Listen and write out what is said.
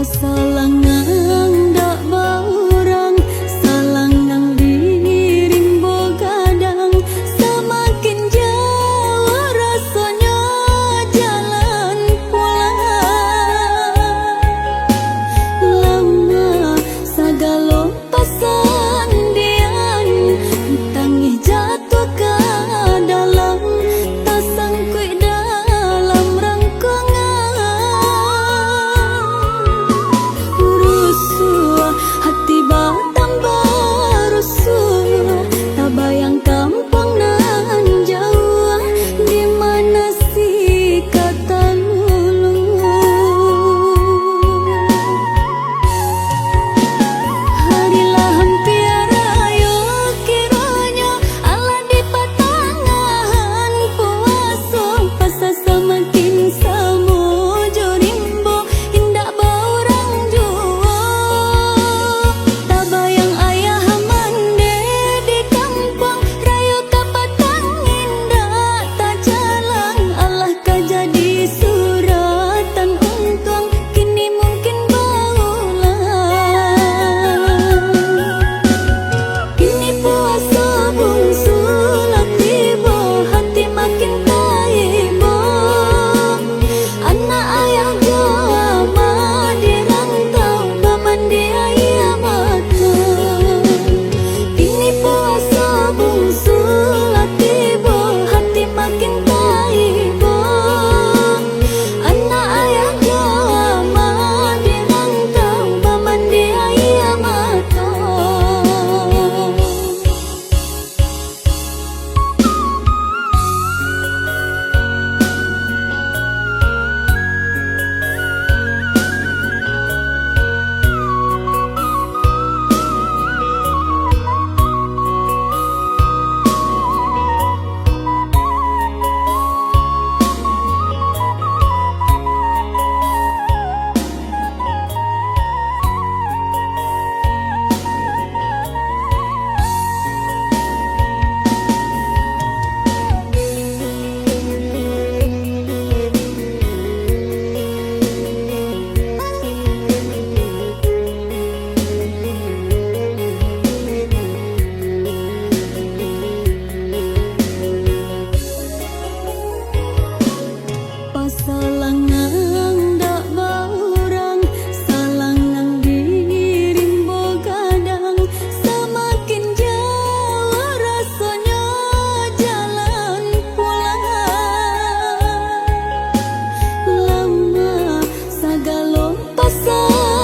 Pasalangan dak baurang, salangan dirimbo gadang. Semakin jauh rasanya jalan pulang. Lama sagalo pasandian, tangi jatuh ke dalam tasangkui dalam rangkungan. Rusuh hati tambah rusuh, tak bayang kampung nan jauh, di mana si kata lulu. Harilah hampir ayo kiranya ala di patangan puasa, pasa semakin samo jorimbo indak baurang jua. Tak bayang ayah mande di kampung rayo kapatang indak tak jalan, Allah ka jadi suratan untung kini mungkin baulang. Kini puasa bungsu lah tiba, hati makin taibo. Anak ayah jama di rantau, paman di ayah mata. Kini puasa bungsu lah tiba, hati makin taibo. Anak ayah jama di rantau, paman di ayah mata. Pasalangan dak baurang, salangan dirimbo gadang. Semakin jauh rasanya jalan pulang. Lama sagalo pasangan